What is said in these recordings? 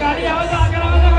ગાડી આવે તો આગળ આવે તો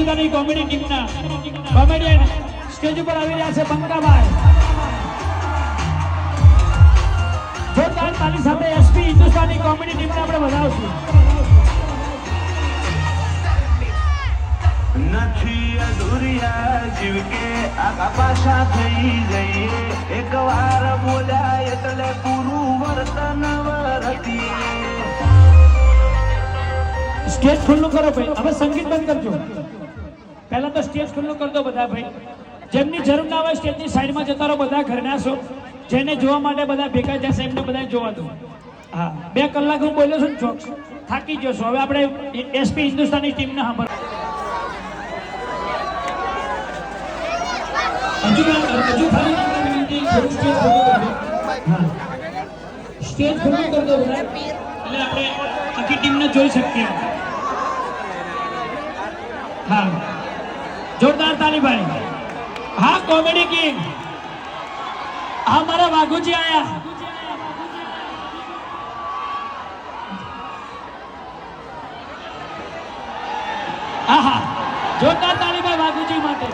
ગાડી કોમેડી ટીમના કોમેડિયન સ્ટેજ ઉપર આવી રહ્યા છે બંકાભાઈ જોરદાર તાલી સાથે એસપી હિન્દુસ્તાની કોમેડી ટીમને આપણે વધાવશું નથી અધૂરિયા જીવ કે આખા પાછા થઈ જઈએ એકવાર બોલ્યા એટલે પૂરું વર્તન વર્તીએ સ્ટેજ ખુલ્લું કરો ભાઈ હવે સંગીત બંધ કરજો પહેલા તો સ્ટેજ ખુલ્લું કરી દો બધા ભાઈ જેમની જરૂર ના હોય સ્ટેજની સાઈડમાં જતા રહો બધા ઘરના છો જેને જોવા માટે બધા ભેગા જશે એમને બધા જોવા દો હા 2 કલાક હું બોલ્યો છું ચોક થાકી ગયો છું હવે આપણે એસપી હિન્દુસ્તાની ટીમને સાંભળ હજુ ખાલી સ્ટેજ ખુલ્લું કરી દો બધા એટલે આપણે આખી ટીમને જોઈ શકીએ હા જોરદાર તાલી ભાઈ હા કોમેડી કિંગ હા મારા વાઘુજી આયા આહા જોરદાર તાલી ભાઈ વાઘુજી માટે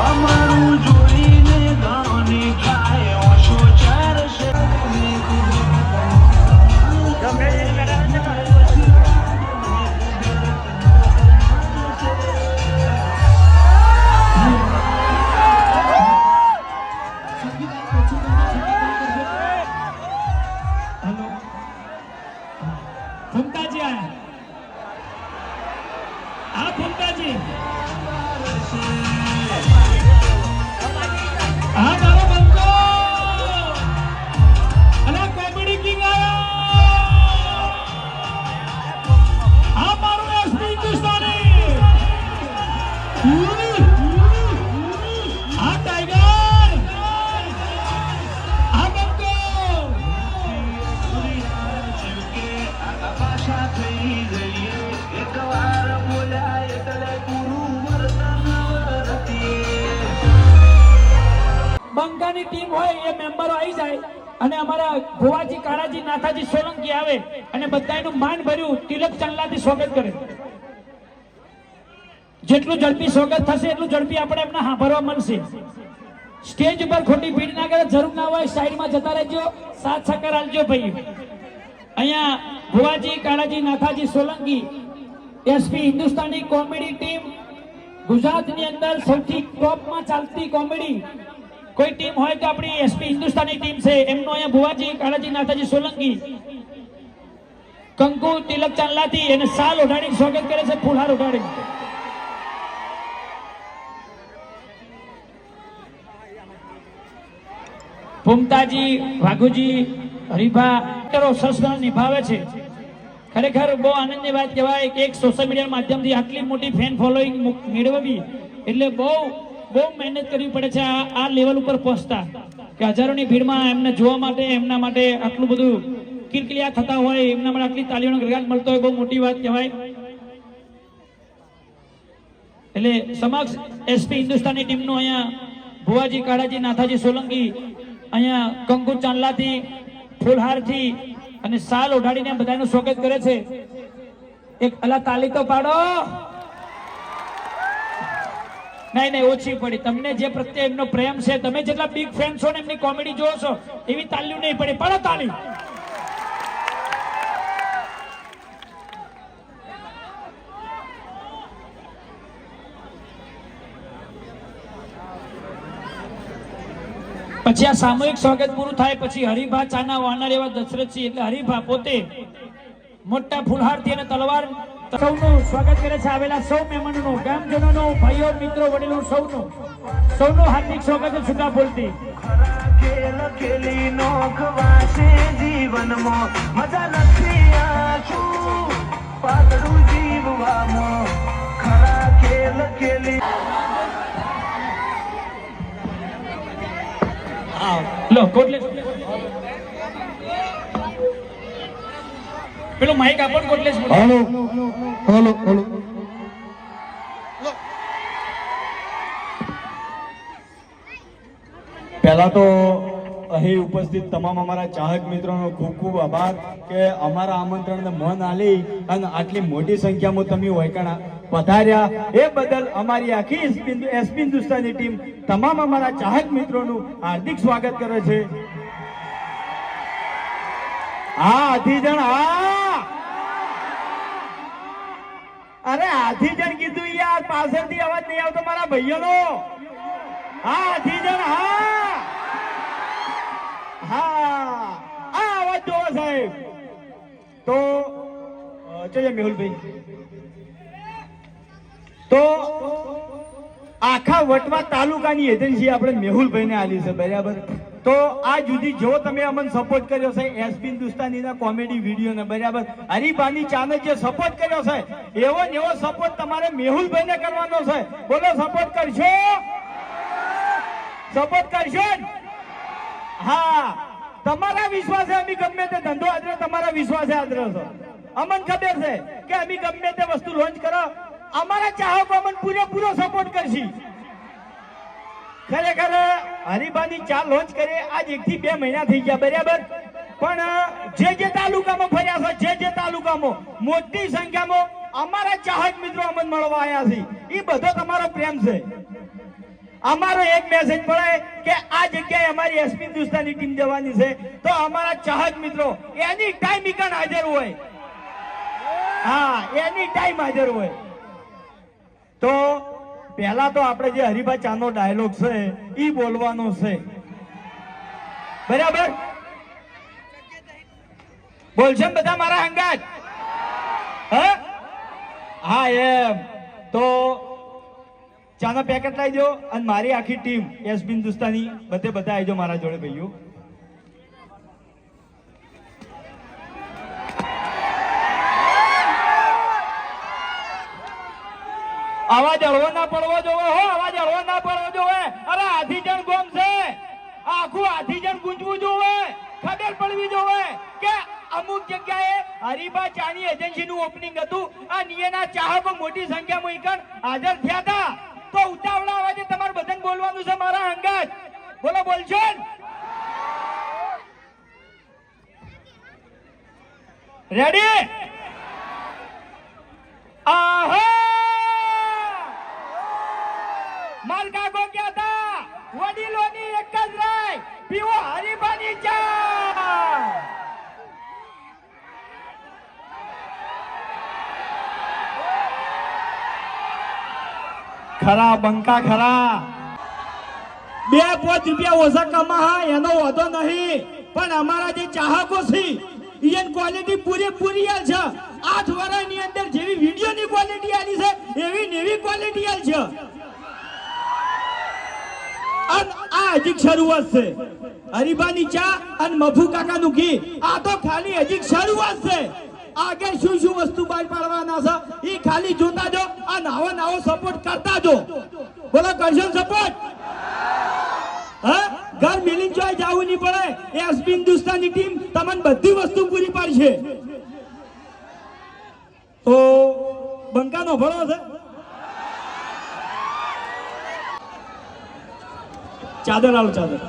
અમારું જોઈને ગાની થાય ઓછો ચારશે ફૂમતાજી આયા હા ફૂમતાજી હા મારો બંકો અલા કોમેડી કિંગ આયા હા મારો એસપી હિન્દુસ્તાની હા ટાઈગર હા બંકો પાછા થઈ જઈએ એકવાર બોલ્યા એટલે પૂરું વર્તન વર્તીએ બંકાની ટીમ હોય એ મેમ્બરો આવી જાય અને અમારા ભુવાજી કાળાજી નાથાજી સોલંકી આવે અને બધાનું માન ભર્યું તિલક ચાંદલાથી સ્વાગત કરે જેટલું ઝડપી સ્વાગત થશે એટલું ઝડપી આપણે એમને સાંભળવા મળશે સ્ટેજ ઉપર ખોટી ભીડ ના કરે જરૂર ના હોય સાઈડમાં જતા રહેજો સાથ સહકાર આલજો ભાઈ અહીંયા ભુવાજી Kalaji Nathaji Solanki SP Hindustani comedy team ગુજરાતની અંદર સૌથી ટોપમાં ચાલતી કોમેડી કોઈ ટીમ હોય તો આપણી એસપી હિન્દુસ્તાની ટીમ છે એમનો અહીંયા ભુવાજી કાળાજી નાથાજી સોલંકી કંકુ તિલક ચાંદલાથી એને સાલ ઓઢાડી સ્વાગત કરે છે ફૂલહાર ઓઢાડી ફૂમતાજી વાઘુજી હરીભા સરસ નિભાવે છે ખરેખર બહુ આનંદની વાત કહેવાય કે એક સોશિયલ મીડિયા માધ્યમથી આટલી મોટી ફેન ફોલોઈંગ મેળવવી એટલે બહુ બહુ મહેનત કરવી પડે છે આ લેવલ ઉપર પહોંચતા, કે હજારોની ભીડમાં એમને જોવા માટે, એમના માટે આટલું બધું કિલકિલિયા થતા હોય, એમના માટે આટલી તાળીઓનો ગરગાટ મળતો હોય, બહુ મોટી વાત કહેવાય. એટલે સમક્ષ એસપી હિન્દુસ્તાની ટીમનું અહીંયા ભુવાજી, કાળાજી, નાથાજી સોલંકી અહીંયા કંકુ ચાંદલાથી, ફૂલહારથી અને સાલ ઓઢાડીને બધાનું સ્વાગત કરે છે. એક અલા તાલી તો પાડો. નહીં ઓછી પડી. તમને જે પ્રત્યે એમનો પ્રેમ છે, તમે જેટલા બિગ ફેન છો ને એમની કોમેડી જોવો છો, એવી તાલીઓ નહીં પડી. પાડો તાલી. પછી આ સામૂહિક સ્વાગત પૂરું થાય પછી હરિભા ચાના વાનર એવા દશરથસિંહ એટલે હરિભા પોતે મોટા ફૂલહારથી અને તલવાર સૌનું સ્વાગત કરે છે. આવેલા સૌ મહેમાનોનું, ગામજનોનું, ભાઈઓ, મિત્રો, વડીલો સૌનું હાર્દિક સ્વાગત છે. છૂટા બોલતી ખેલ ખેલી નોખવાશે જીવનમાં, મજા નથી આછું પાતળું જીવવામાં. ખરા ખેલ ખેલી લો કોટલેસ પેલો માઈક આપો ને કોટલેસ. Hello hello hello. પહેલા તો અહીં ઉપસ્થિત તમામ અમારા ચાહક મિત્રોનો ખૂબ ખૂબ આભાર કે અમારા આમંત્રણને મન આલી અને આટલી મોટી સંખ્યામાં તમે વૈકાણા પધાર્યા એ બદલ અમારી આખી એસપી હિન્દુસ્તાની ટીમ તમામ અમારા ચાહક મિત્રોનું હાર્દિક સ્વાગત કરે છે. હા હાથીજણ, હા અરે હાથીજણ કીધું યાર, પાછળથી અવાજ નહીં આવતો મારા ભાઈઓનો. હા હાથીજણ, હા હા આ અવાજ જોવો સાહેબ. તો જોઈએ મેહુલભાઈ, તો આખા વટવા તાલુકાની એજન્સી આપણે મેહુલભાઈને આલી છે, બરાબર. તો આ જુદી જો તમે અમને સપોર્ટ કર્યો છે એસપી હિન્દુસ્તાનીના કોમેડી વિડીયોને, બરાબર, હરિભાની ચાને જે સપોર્ટ કર્યો છે એવો ને એવો સપોર્ટ તમારે મેહુલભાઈને કરવાનો છે. બોલો સપોર્ટ કરશો? સપોર્ટ કરશો? હા, તમારા વિશ્વાસે અમે ગમે તે ધંધો આદરો, તમારા વિશ્વાસે આદરો છો. અમને ખબર છે કે અમે ગમે તે વસ્તુ લોન્ચ કરો, અમારા ચાહકો અમને પૂરેપૂરો સપોર્ટ કરશે. ખરેખર હરિભાની ચા લોન્ચ કરે આજ 1 થી 2 મહિના થઈ ગયા, બરાબર. પણ જે તાલુકામાં ફર્યા છે, જે તાલુકામાં મોટી સંખ્યામાં અમારા ચાહક મિત્રો અમને મળવા આવ્યા છે, એ બધો તમારો પ્રેમ છે. અમારો એક મેસેજ પડે કે આ જગ્યાએ અમારી એસપી હિન્દુસ્તાની ટીમ જવાની છે, તો અમારા ચાહક મિત્રો એની ટાઈમ ઈકણ હાજર હોય. હા, એની ટાઈમ હાજર હોય. તો પહેલા તો આપણે જે હરિભા ચાનો ડાયલોગ છે ઈ બોલવાનો છે, બરાબર. બોલશે બધા મારા અંગાત? હા એમ. તો ચાના પેકેટ લાવી દો અને મારી આખી ટીમ એસપી હિન્દુસ્તાની બધા આવી જાઓ મારા જોડે ભાઈઓ. આવાજ હળવો ના પડવો જોવે હો, આવાજ હળવો ના પડવો જોવે. અરે હાથીજણ ગોમ છે, આખું હાથીજણ ગુંજવું જોવે, ખબર પડવી જોવે કે અમુક જગ્યાએ હરિભા ચાની એજન્સી નું ઓપનિંગ હતું, આ નિયના ચાહકો મોટી સંખ્યામાં ઈકણ હાજર થયા હતા. તો ઉતાવળા અવાજે તમારે બધાને બોલવાનું છે મારા અંગાત. બોલો, બોલશો? રેડી? આહા, માર કાકો ક્યાં હતા? વડીલોની એક જ રાય, પીવો હરિભાની ચા. ખરા બંકા ખરા. 2-5 રૂપિયા ઓછા કમા એનો વાંધો નહીં, પણ અમારા જે ચાહકો છે એની ક્વોલિટી પૂરેપૂરી આલ છે. 8 વર્ષની અંદર જેવી વિડીયોની ક્વોલિટી આલી છે એવી નેવી ક્વોલિટી આલ છે. આ હજી શરૂઆત છે. હરિભાની ચા અને મફુ કાકાનું ઘી, આ તો ખાલી હજી શરૂઆત છે. આગળ શું શું વસ્તુ બહાર પાડવાના છે એ ખાલી જોતા જો, આ નાવો સપોર્ટ કરતા જો. બોલો કરશો સપોર્ટ? હા, ઘર મિલિંગ જોઈ જાવું નહીં પડે. એસપી હિન્દુસ્તાની ટીમ તમને બધી વસ્તુ પૂરી પાડશે. તો બંકાનો ભળો છે. ચાદર આલો, ચાદર.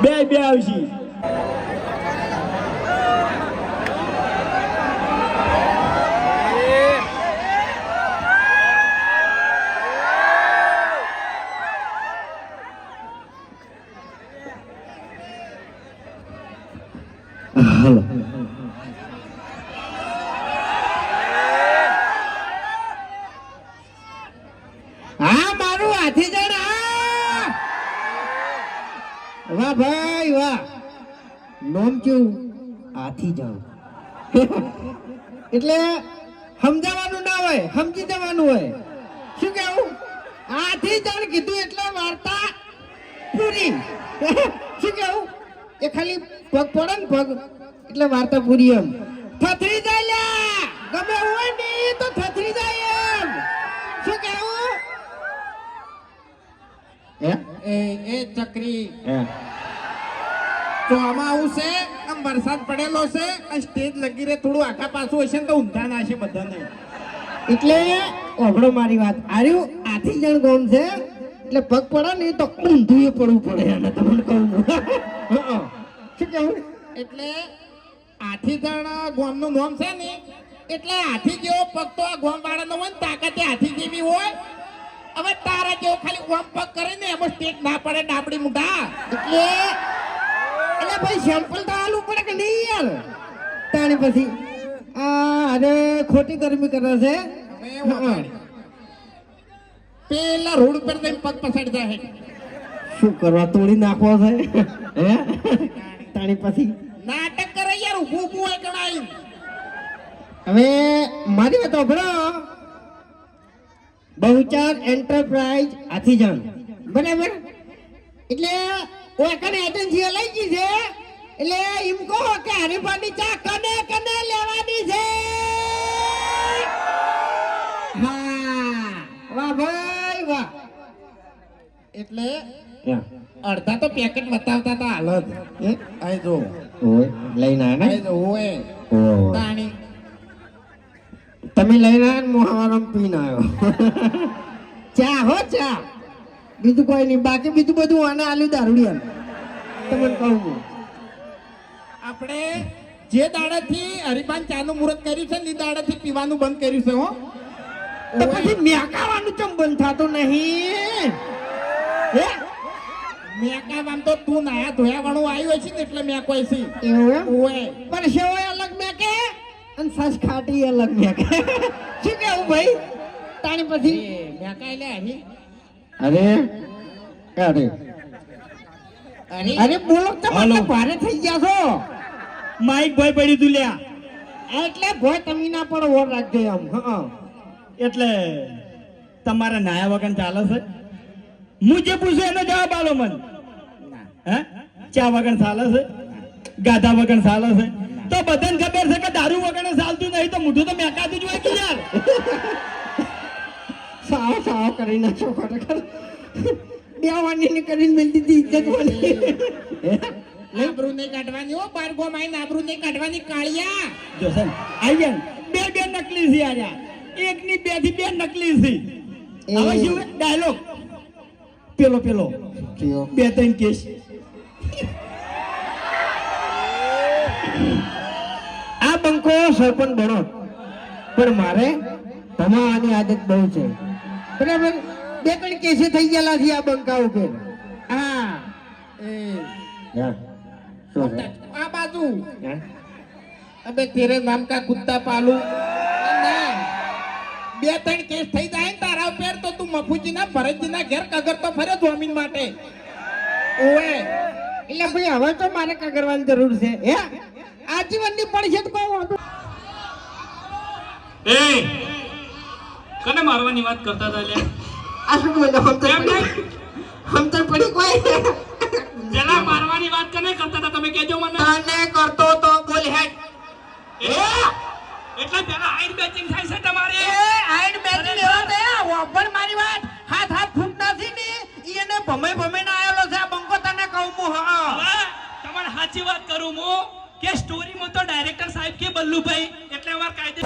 બે આવશે. હા, મારું હાથી જણ. વાહ ભાઈ વાહ. નોમ કેવું? હાથી જણ. એટલે સમજાવવાનું ના હોય, સમજી જવાનું હોય. શું કેવું? હાથી જણ કીધું એટલે વાર્તા પૂરી. શું કેવું? એ ખાલી પગ પડે ને પગ એટલે વાર્તા પૂરી. એમ થથરી જાય લ્યા. ગમે હોય ને તો થથરી જાય એમ. શું કેવું? એ ચક્રી તો આમાં આવું છે. આમ વરસાદ પડેલો છે. આ સ્ટેજ લગી રે થોડું આખા પાછું હશે ને તો ઊંધા ના છે બધાને. એટલે ઓભળો મારી વાત. આર્યું આથી જણ ગોમ છે એટલે પગ પડે ને તો ઊંધું એ પડવું પડે. અને તમને કહું શું કેવું? એટલે આથી જણ ગોમનું નામ છે ને એટલે હાથી જેવો પગ તો આ ગોમ વાળાનો હોય ને તાકાતે હાથી જેવી હોય. હવે તારા જેવો ખાલી ઓમ પગ કરે ને એમાં સ્ટેજ ના પડે ડાબડી મુઢા. એટલે ભાઈ સેમ્પલ તો આલું પડે કે નહીં યાર? તાણી પછી અરે ખોટી ગરમી કરે છે. પેલા રોડ ઉપર જઈને પગ પસાડી જાય. શું કરવા તોડી નાખવો છે? હે તાણી પછી નાટક કરે યાર. ઊભું ઊભું હોય ગણાય. હવે મારી વાત સાંભળો. બહુચર એન્ટરપ્રાઇઝ હાથીજણ બરાબર. એટલે ઓકને એજન્સી લઈ ગઈ છે. એટલે એમ કહો કે હરીફાની ચા કને કને લેવાની છે. હા, વાહ ભાઈ વાહ. એટલે અડધા તો પેકેટ બતાવતા હતા હાલત. આઈ જો લઈને આવ્યા હોય તાણી. તમે લઈને આવ્યા મોહાવારમ પીને આવ્યો. ચા હો ચા, બીજું કોઈ નહીં. બાકી બીજું બધું આને આલુ દારૂડિયા. તમને કહું આપણે જે દાડાથી હરિભાન ચાનું મુહૂર્ત કર્યું છે ને એ દાડાથી પીવાનું બંધ કર્યું છે. હો તો પછી મેકાવાનું ચમ બંધ થતું નહીં? હે મેકાવામ તો તું નાયા ધોયા વાળું આવ્યું છે ને એટલે મેકોય છે. એવું હોય પણ સેવાય અલગ મેકે અને સાસ ખાટી અલગ મેકે. શું કેવું ભાઈ? તાણી પછી મેકાય લે અહીં. અરે અરે અરે બોલો તમે ભારે થઈ ગયા છો. માઈક ભાઈ પડી તું લ્યા. એટલે ભોય તમે ના પણ ઓર રાખજો એમ. હા, એટલે તમારા નાયા વગર ચાલે છે? હું જે પૂછું એનો જવાબ આલો મને. હે ચા વગર ચાલે છે? ગાધા વગર ચાલે છે? તો બધાને ખબર છે કે દારૂ વગર ચાલતું નહીં. તો મોઢું તો મેકાતું જ હોય કે યાર. સાવ સાવ કરી નાખો ખરેખર. બે વાની કરીને મેલ દીધી ઇજ્જત વાળી. આબરૂ નહીં કાઢવાની હો. બાર ગોમ આઈને આબરૂ નહીં કાઢવાની કાળિયા. જો સર આઈ ગયા બે બે નકલી છે આયા. એકની બે થી બે નકલી છે. હવે શું ડાયલોગ? પેલો પેલો બે ત્રણ કેસ. આ બંકો સરપંચ બનો પણ મારે તમારી આદત બહુ છે બરાબર. બે ત્રણ કેસે થઈ ગયેલા છે આ બંકા ઉપર. હા આ બાજુ અબે તેરે નામ કા કુત્તા પાલુ. બે ત્રણ કેસ થઈ જાય ને તારા ઉપર તો તું મફુજીના ભરતજીના ઘેર કગરતો ફરે જમીન માટે. ઓએ એટલે ભાઈ હવે તો મારે કગરવાની જરૂર છે. હે આજીવનની પડશે તો કહું. એ કને મારવાની વાત કરતા હતા લે? આ શું બોલે? હમ તો પડી કોઈ જરા મારવાની વાત કને કરતા હતા તમે કહેજો મને. તને કરતો તો બોલ હેડ. એ એટલે પેલા હાઈડ બેચિંગ થાય છે તમારે આઈડ મેચિંગ એવા તે ઓપન મારી વાત હાથ ફૂટ નથી ને એને ભમે ના આવેલો છે આ બંકો તને કહું હું હા હવે તમારે સાચી વાત કરું હું કે સ્ટોરીમાં તો ડાયરેક્ટર સાહેબ કે બલ્લુભાઈ એટલે અમાર કાયદે